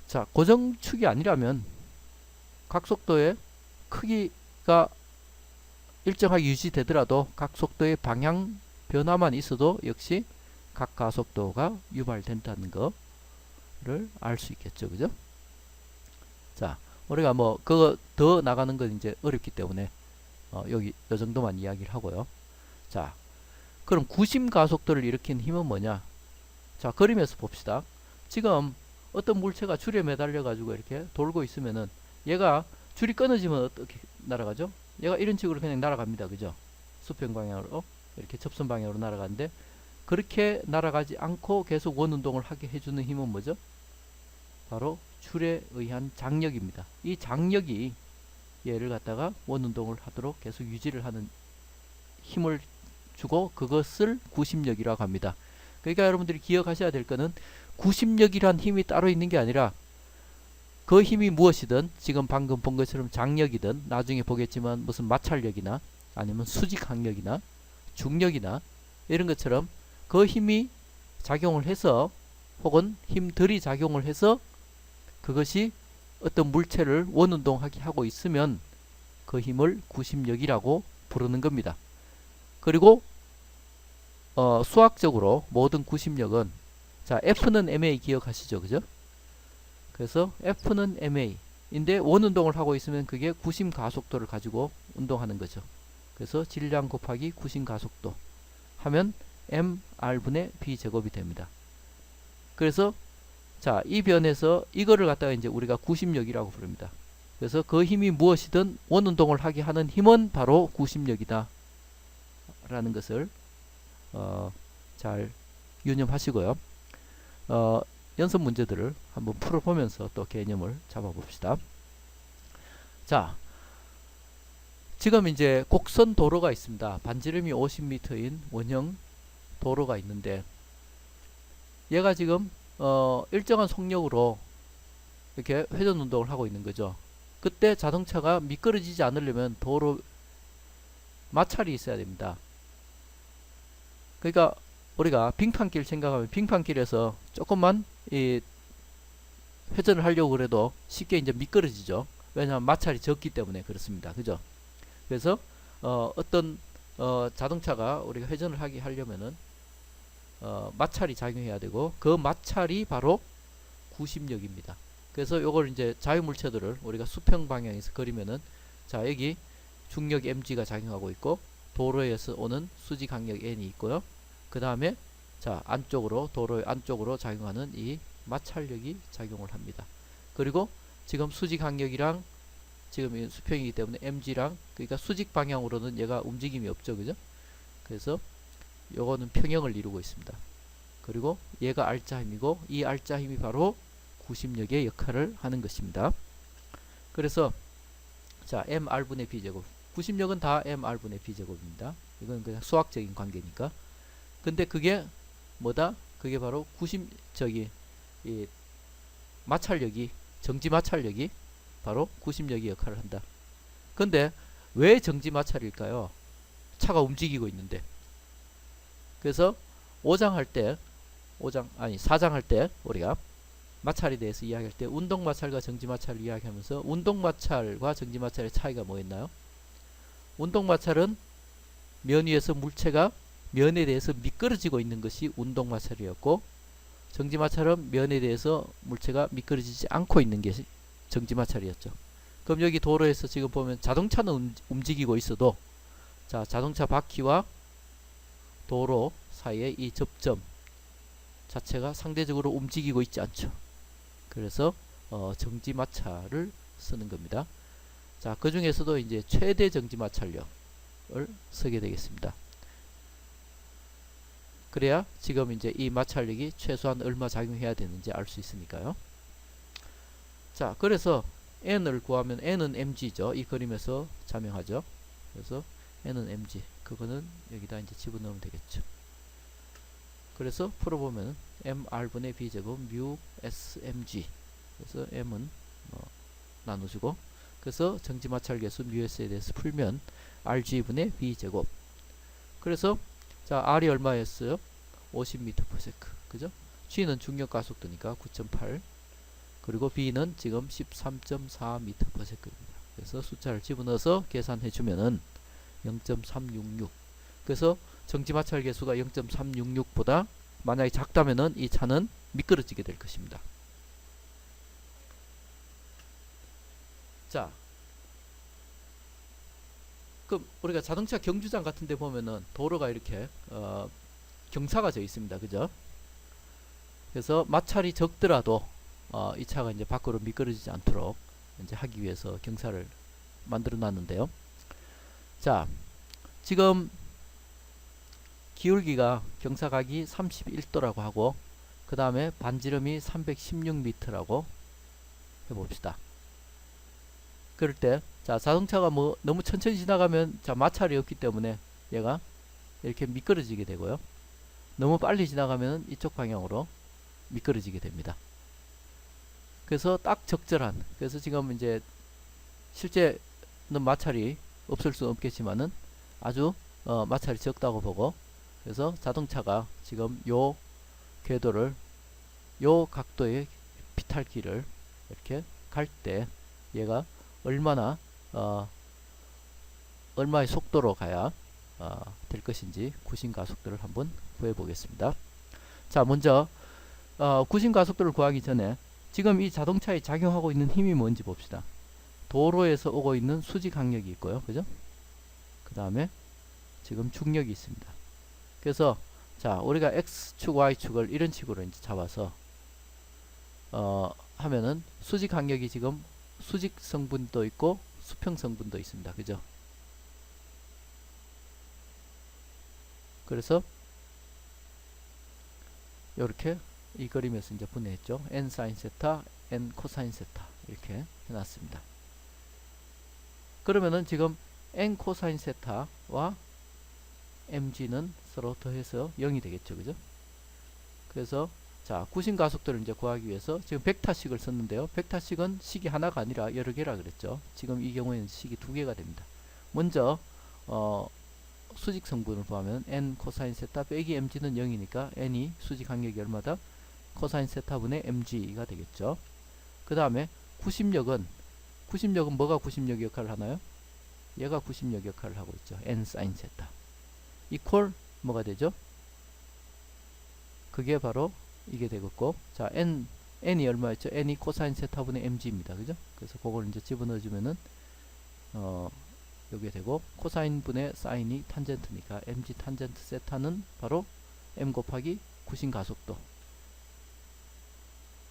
자, 고정축이 아니라면 각속도의 크기가 일정하게 유지되더라도 각속도의 방향 변화만 있어도 역시 각가속도가 유발된다는 거를 알 수 있겠죠. 그죠? 자, 우리가 뭐 그거 더 나가는 건 이제 어렵기 때문에 여기 이 정도만 이야기를 하고요. 자, 그럼 구심 가속도를 일으키는 힘은 뭐냐? 자, 그림에서 봅시다. 지금 어떤 물체가 줄에 매달려 가지고 이렇게 돌고 있으면은 얘가 줄이 끊어지면 어떻게 날아가죠? 얘가 이런 식으로 그냥 날아갑니다. 그죠? 수평 방향으로 이렇게 접선 방향으로 날아가는데 그렇게 날아가지 않고 계속 원 운동을 하게 해주는 힘은 뭐죠? 바로 줄에 의한 장력입니다. 이 장력이 얘를 갖다가 원 운동을 하도록 계속 유지를 하는 힘을 주고 그것을 구심력이라고 합니다. 그러니까 여러분들이 기억하셔야 될 거는 구심력이란 힘이 따로 있는 게 아니라 그 힘이 무엇이든 지금 방금 본 것처럼 장력이든 나중에 보겠지만 무슨 마찰력이나 아니면 수직항력이나 중력이나 이런 것처럼 그 힘이 작용을 해서 혹은 힘들이 작용을 해서 그것이 어떤 물체를 원운동하게 하고 있으면 그 힘을 구심력이라고 부르는 겁니다. 그리고 수학적으로 모든 구심력은 자, F는 ma 기억하시죠? 그죠? 그래서 F는 ma 인데 원운동을 하고 있으면 그게 구심 가속도를 가지고 운동하는 거죠. 그래서 질량 곱하기 구심 가속도 하면 mr분의 b제곱이 됩니다. 그래서 자, 이 변에서 이거를 갖다가 이제 우리가 구심력이라고 부릅니다. 그래서 그 힘이 무엇이든 원운동을 하게 하는 힘은 바로 구심력이다 라는 것을 잘 유념하시고요. 연습 문제들을 한번 풀어보면서 또 개념을 잡아봅시다. 자, 지금 이제 곡선 도로가 있습니다. 반지름이 50m인 원형 도로가 있는데 얘가 지금 일정한 속력으로 이렇게 회전 운동을 하고 있는 거죠. 그때 자동차가 미끄러지지 않으려면 도로 마찰이 있어야 됩니다. 그러니까 우리가 빙판길 생각하면 빙판길에서 조금만 이 회전을 하려고 그래도 쉽게 이제 미끄러지죠. 왜냐하면 마찰이 적기 때문에 그렇습니다. 그죠? 그래서 어떤 자동차가 우리가 회전을 하게 하려면은 마찰이 작용해야 되고 그 마찰이 바로 구심력입니다. 그래서 요걸 이제 자유물체들을 우리가 수평 방향에서 그리면은 자, 여기 중력 mg가 작용하고 있고 도로에서 오는 수직 강력 n이 있고요. 그 다음에 자, 안쪽으로 도로의 안쪽으로 작용하는 이 마찰력이 작용을 합니다. 그리고 지금 수직 강력이랑 지금 수평이기 때문에 mg랑 그러니까 수직 방향으로는 얘가 움직임이 없죠. 그죠? 그래서 요거는 평형을 이루고 있습니다. 그리고 얘가 R자 힘이고 이 R자 힘이 바로 구심력의 역할을 하는 것입니다. 그래서 자, mr분의 b제곱 구심력은 다 mr분의 b제곱입니다. 이건 그냥 수학적인 관계니까. 근데 그게 뭐다? 그게 바로 이 마찰력이 정지 마찰력이 바로 구심력의 역할을 한다. 근데 왜 정지 마찰일까요? 차가 움직이고 있는데. 그래서 4장 할 때 우리가 마찰에 대해서 이야기할 때 운동 마찰과 정지 마찰을 이야기하면서 운동 마찰과 정지 마찰의 차이가 뭐였나요? 운동 마찰은 면 위에서 물체가 면에 대해서 미끄러지고 있는 것이 운동 마찰이었고 정지 마찰은 면에 대해서 물체가 미끄러지지 않고 있는 것이 정지 마찰이었죠. 그럼 여기 도로에서 지금 보면 자동차는 움직이고 있어도 자, 자동차 바퀴와 도로 사이의 이 접점 자체가 상대적으로 움직이고 있지 않죠. 그래서 정지 마찰을 쓰는 겁니다. 자, 그 중에서도 이제 최대 정지 마찰력을 쓰게 되겠습니다. 그래야 지금 이제 이 마찰력이 최소한 얼마 작용해야 되는지 알 수 있으니까요. 자, 그래서 n을 구하면 n은 mg죠. 이 그림에서 자명하죠. 그래서 n은 mg. 그거는 여기다 이제 집어넣으면 되겠죠. 그래서 풀어보면 mr분의 b제곱 mu smg. 그래서 m은 나누시고, 그래서 정지마찰계수 mus에 대해서 풀면 rg분의 b제곱. 그래서 자, r이 얼마였어요? 50m/s. 그죠? g는 중력 가속도니까 9.8. 그리고 b는 지금 13.4m/s입니다. 그래서 숫자를 집어넣어서 계산해 주면은 0.366. 그래서 정지마찰 계수가 0.366보다 만약에 작다면은 이 차는 미끄러지게 될 것입니다. 자, 그럼 우리가 자동차 경주장 같은 데 보면은 도로가 이렇게 경사가 져 있습니다. 그죠? 그래서 마찰이 적더라도 이 차가 이제 밖으로 미끄러지지 않도록 이제 하기 위해서 경사를 만들어 놨는데요. 자, 지금 기울기가 경사각이 31도라고 하고, 그 다음에 반지름이 316m라고 해봅시다. 그럴 때, 자, 자동차가 뭐 너무 천천히 지나가면 자, 마찰이 없기 때문에 얘가 이렇게 미끄러지게 되고요. 너무 빨리 지나가면 이쪽 방향으로 미끄러지게 됩니다. 그래서 딱 적절한, 그래서 지금 이제 실제는 마찰이 없을 수 없겠지만은 아주 마찰이 적다고 보고, 그래서 자동차가 지금 요 궤도를 요 각도의 비탈길을 이렇게 갈 때 얘가 얼마나 얼마의 속도로 가야 될 것인지 구심가속도를 한번 구해 보겠습니다. 자, 먼저 구심가속도를 구하기 전에 지금 이 자동차에 작용하고 있는 힘이 뭔지 봅시다. 도로에서 오고 있는 수직 강력이 있고요. 그죠? 그 다음에 지금 중력이 있습니다. 그래서 자, 우리가 X축, Y축을 이런 식으로 이제 잡아서 하면은 수직 강력이 지금 수직 성분도 있고 수평 성분도 있습니다. 그죠? 그래서 이렇게 이 그림에서 이제 분해했죠. n sin 세타, n 코사인 세타 이렇게 해놨습니다. 그러면은 지금 n 코사인 세타와 mg는 서로 더해서 0이 되겠죠. 그죠? 그래서 자, 구심가속도를 이제 구하기 위해서 지금 벡터식을 썼는데요. 벡터식은 식이 하나가 아니라 여러 개라 그랬죠. 지금 이 경우에는 식이 두 개가 됩니다. 먼저 수직 성분을 구하면 n 코사인 세타 빼기 mg는 0이니까 n이 수직 강력이 얼마다? 코사인 세타분의 mg가 되겠죠. 그 다음에 구심력은 뭐가 구심력 역할을 하나요? 얘가 구심력 역할을 하고 있죠. n 사인 세타 이퀄 뭐가 되죠? 그게 바로 이게 되겠고, 자, n이 얼마였죠? n이 코사인 세타분의 mg입니다. 그죠? 그래서 그걸 이제 집어넣어 주면은 여기에 되고, 코사인분의 사인이 탄젠트니까 mg 탄젠트 세타는 바로 m 곱하기 구심가속도.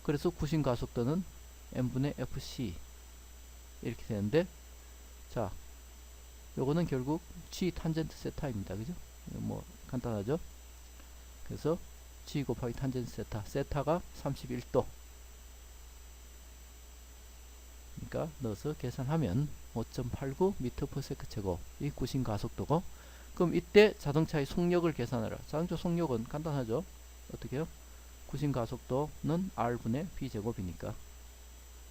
그래서 구심가속도는 m분의 fc 이렇게 되는데, 자, 요거는 결국 g 탄젠트 세타입니다. 그죠? 뭐 간단하죠? 그래서 g 곱하기 탄젠트 세타, 세타가 31도. 그러니까 넣어서 계산하면 5.89m/s 제곱 이 구심 가속도고, 그럼 이때 자동차의 속력을 계산하라. 자동차 속력은 간단하죠? 어떻게 해요? 구심 가속도는 r분의 b 제곱이니까,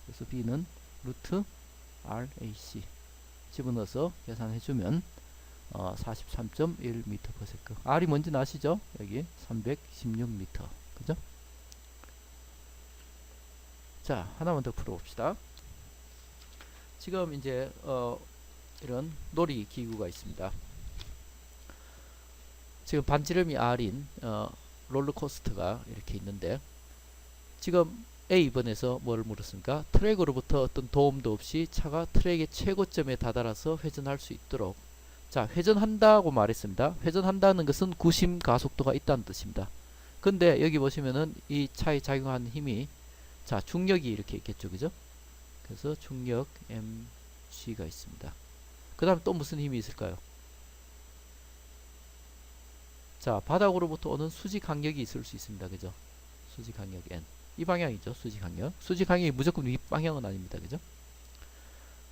그래서 b는 루트 rac 집어넣어서 계산해주면 43.1m/s. r이 뭔지 아시죠? 여기 316m. 그죠? 자, 하나만 더 풀어봅시다. 지금 이제 이런 놀이 기구가 있습니다. 지금 반지름이 r인 롤러코스터가 이렇게 있는데, 지금 A번에서 뭘 물었습니까? 트랙으로부터 어떤 도움도 없이 차가 트랙의 최고점에 다다라서 회전할 수 있도록, 자, 회전한다고 말했습니다. 회전한다는 것은 구심 가속도가 있다는 뜻입니다. 근데 여기 보시면은 이 차에 작용하는 힘이, 자, 중력이 이렇게 있겠죠, 그죠? 그래서 중력 mg가 있습니다. 그 다음 또 무슨 힘이 있을까요? 자, 바닥으로부터 오는 수직 강력이 있을 수 있습니다, 그죠? 수직 강력 n, 이 방향이죠, 수직 강력. 수직 강력이 무조건 윗방향은 아닙니다, 그죠?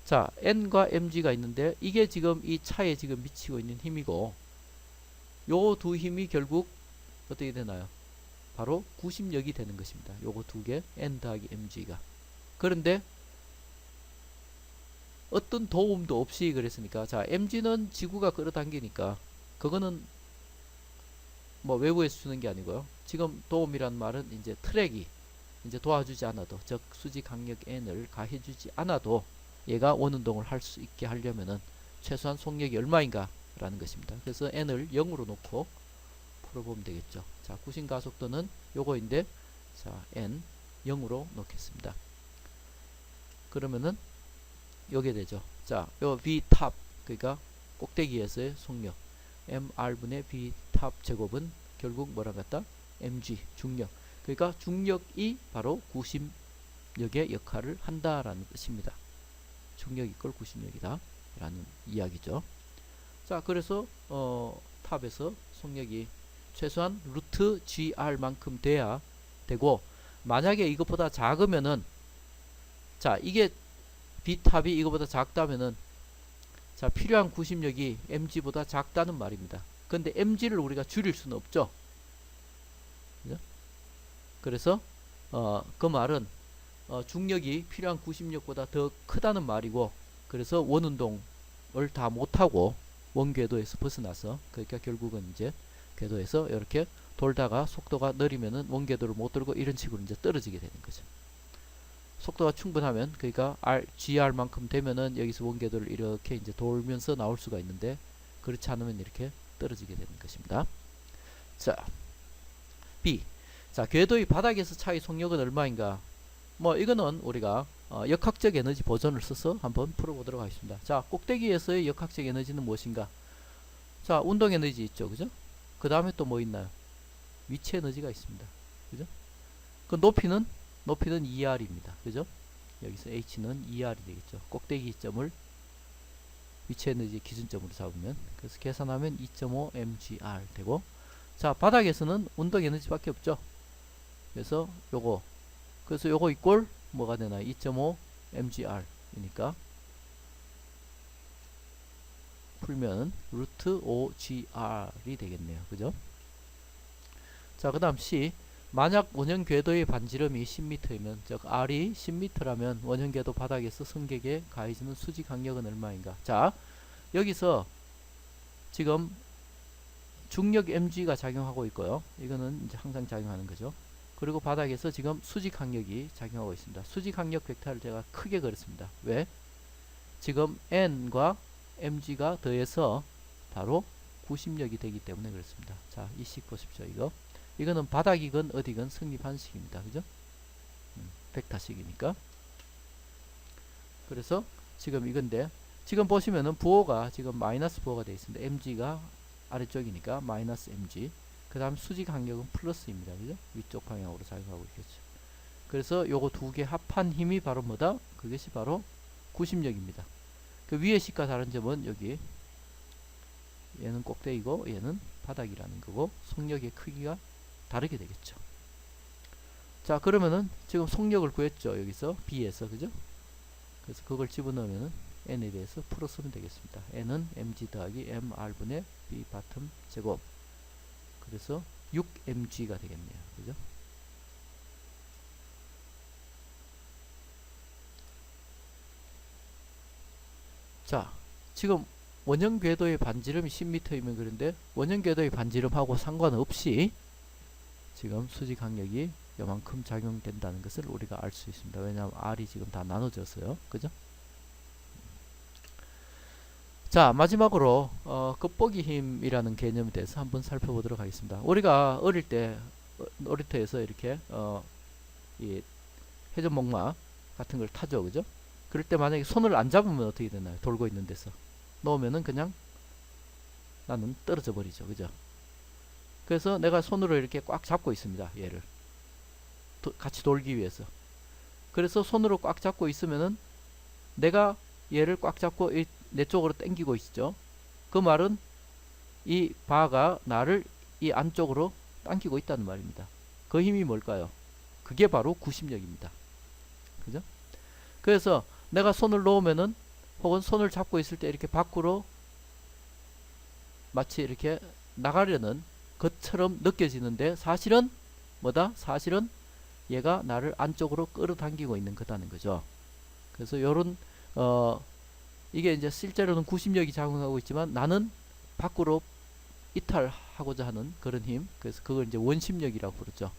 자, n과 mg가 있는데 이게 지금 이 차에 지금 미치고 있는 힘이고, 요 두 힘이 결국 어떻게 되나요? 바로 구심력이 되는 것입니다. 요거 두 개, n 더하기 mg가. 그런데 어떤 도움도 없이 그랬으니까, 자, mg는 지구가 끌어당기니까 그거는 뭐 외부에서 주는 게 아니고요. 지금 도움이란 말은 이제 트랙이 이제 도와주지 않아도, 즉 수직 강력 n을 가해주지 않아도 얘가 원운동을 할 수 있게 하려면은 최소한 속력이 얼마인가 라는 것입니다. 그래서 n을 0으로 놓고 풀어보면 되겠죠. 자, 구심 가속도는 요거인데, 자, n 0으로 놓겠습니다. 그러면은 요게 되죠. 자, 요 v 탑, 그러니까 꼭대기에서의 속력 mr분의 v 탑 제곱은 결국 뭐라 같다? mg 중력. 그러니까 중력이 바로 구심력의 역할을 한다라는 뜻입니다. 중력이 꼴 구심력이다 라는 이야기죠. 자, 그래서 탑에서 속력이 최소한 루트 gr 만큼 돼야 되고, 만약에 이것보다 작으면은, 자, 이게 b탑이 이거보다 작다면은, 자, 필요한 구심력이 mg보다 작다는 말입니다. 근데 mg를 우리가 줄일 수는 없죠. 그죠? 그래서 그 말은 중력이 필요한 구심력보다 더 크다는 말이고, 그래서 원운동을 다 못하고 원궤도에서 벗어나서, 그러니까 결국은 이제 궤도에서 이렇게 돌다가 속도가 느리면은 원궤도를 못 돌고 이런 식으로 이제 떨어지게 되는 거죠. 속도가 충분하면, 그러니까 GR만큼 되면은 여기서 원궤도를 이렇게 이제 돌면서 나올 수가 있는데, 그렇지 않으면 이렇게 떨어지게 되는 것입니다. 자, B. 자, 궤도의 바닥에서 차의 속력은 얼마인가? 뭐 이거는 우리가 역학적 에너지 보존을 써서 한번 풀어보도록 하겠습니다. 자, 꼭대기에서의 역학적 에너지는 무엇인가? 자, 운동 에너지 있죠, 그죠? 그 다음에 또 뭐 있나요? 위치 에너지가 있습니다, 그죠? 그 높이는 ER입니다, 그죠? 여기서 H는 ER이 되겠죠. 꼭대기 점을 위치 에너지 기준점으로 잡으면, 그래서 계산하면 2.5 mgr 되고, 자, 바닥에서는 운동 에너지밖에 없죠. 그래서 요거 이꼴 뭐가 되나요? 2.5 mgr 이니까 풀면 루트 5gr이 되겠네요, 그죠? 자, 그 다음 C. 만약 원형 궤도의 반지름이 10m이면, 즉 R이 10m라면 원형 궤도 바닥에서 승객에 가해지는 수직 강력은 얼마인가? 자, 여기서 지금 중력 mg가 작용하고 있고요. 이거는 이제 항상 작용하는 거죠. 그리고 바닥에서 지금 수직 강력이 작용하고 있습니다. 수직 강력 벡터를 제가 크게 그렸습니다. 왜? 지금 n과 mg가 더해서 바로 구심력이 되기 때문에 그렇습니다. 자, 이 식 보십시오. 이거는 바닥이건 어디건 성립한 식입니다, 그죠? 벡터식이니까. 그래서 지금 이건데, 지금 보시면은 부호가 지금 마이너스 부호가 되어 있습니다. mg가 아래쪽이니까 마이너스 mg. 그 다음 수직 강력은 플러스입니다, 그죠? 위쪽 방향으로 작용하고 있겠죠. 그래서 요거 두 개 합한 힘이 바로 뭐다? 그것이 바로 구심력입니다. 그 위의 식과 다른 점은 여기 얘는 꼭대기고 얘는 바닥이라는 거고, 속력의 크기가 다르게 되겠죠. 자, 그러면은 지금 속력을 구했죠, 여기서 B에서, 그죠? 그래서 그걸 집어넣으면은 n에 대해서 풀어쓰면 되겠습니다. n은 mg 더하기 mr분의 b 바텀 제곱, 그래서 6mg가 되겠네요, 그죠? 자, 지금 원형 궤도의 반지름이 10m이면, 그런데 원형 궤도의 반지름하고 상관없이 지금 수직 강력이 요만큼 작용된다는 것을 우리가 알 수 있습니다. 왜냐하면 R이 지금 다 나눠졌어요, 그죠? 자, 마지막으로 겉보기 힘이라는 개념에 대해서 한번 살펴보도록 하겠습니다. 우리가 어릴 때 놀이터에서 이렇게 이 회전 목마 같은 걸 타죠. 그죠? 그럴 때 만약에 손을 안 잡으면 어떻게 되나요? 돌고 있는 데서 놓으면은 그냥 나는 떨어져 버리죠. 그죠? 그래서 내가 손으로 이렇게 꽉 잡고 있습니다. 얘를 같이 돌기 위해서. 그래서 손으로 꽉 잡고 있으면은 내가 얘를 꽉 잡고 내 쪽으로 당기고 있죠. 그 말은 이 바가 나를 이 안쪽으로 당기고 있다는 말입니다. 그 힘이 뭘까요? 그게 바로 구심력입니다. 그죠? 그래서 내가 손을 놓으면은 혹은 손을 잡고 있을 때 이렇게 밖으로 마치 이렇게 나가려는 것처럼 느껴지는데 사실은 뭐다? 사실은 얘가 나를 안쪽으로 끌어당기고 있는 거다는 거죠. 그래서 요런 이게 이제 실제로는 구심력이 작용하고 있지만 나는 밖으로 이탈하고자 하는 그런 힘. 그래서 그걸 이제 원심력이라고 부르죠.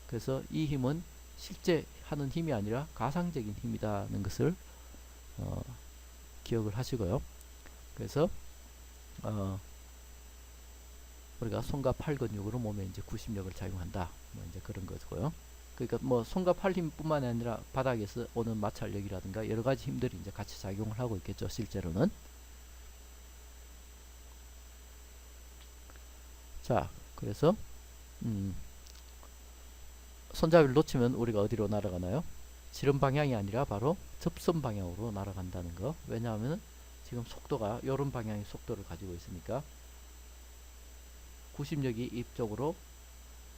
그래서 이 힘은 실제 하는 힘이 아니라 가상적인 힘이라는 것을 기억을 하시고요. 그래서 우리가 손과 팔 근육으로 몸에 이제 구심력을 작용한다. 뭐 이제 그런 거고요. 그러니까 뭐 손과 팔 힘뿐만 아니라 바닥에서 오는 마찰력이라든가 여러 가지 힘들이 이제 같이 작용을 하고 있겠죠. 실제로는. 자, 그래서 손잡이를 놓치면 우리가 어디로 날아가나요? 지름 방향이 아니라 바로 접선 방향으로 날아간다는 거. 왜냐하면 지금 속도가 이런 방향의 속도를 가지고 있으니까 구심력이 이쪽으로,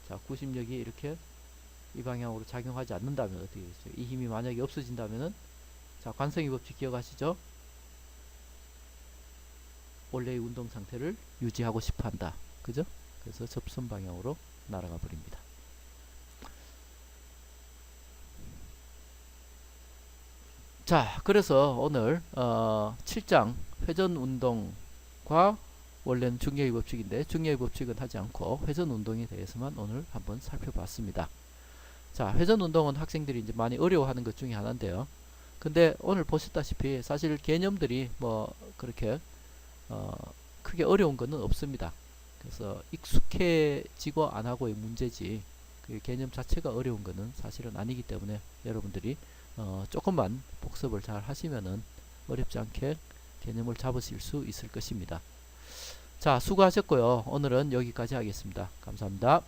자, 구심력이 이렇게 이 방향으로 작용하지 않는다면 어떻게 되죠? 이 힘이 만약에 없어진다면은, 자, 관성의 법칙 기억하시죠? 원래의 운동 상태를 유지하고 싶어 한다. 그죠? 그래서 접선 방향으로 날아가 버립니다. 자, 그래서 오늘 7장 회전 운동과 원래는 중력의 법칙인데 중력의 법칙은 하지 않고 회전 운동에 대해서만 오늘 한번 살펴봤습니다. 자, 회전 운동은 학생들이 이제 많이 어려워하는 것 중에 하나인데요. 근데 오늘 보셨다시피 사실 개념들이 뭐 그렇게 크게 어려운 것은 없습니다. 그래서 익숙해지고 안 하고의 문제지 그 개념 자체가 어려운 것은 사실은 아니기 때문에 여러분들이 조금만 복습을 잘 하시면은 어렵지 않게 개념을 잡으실 수 있을 것입니다. 자, 수고하셨고요. 오늘은 여기까지 하겠습니다. 감사합니다.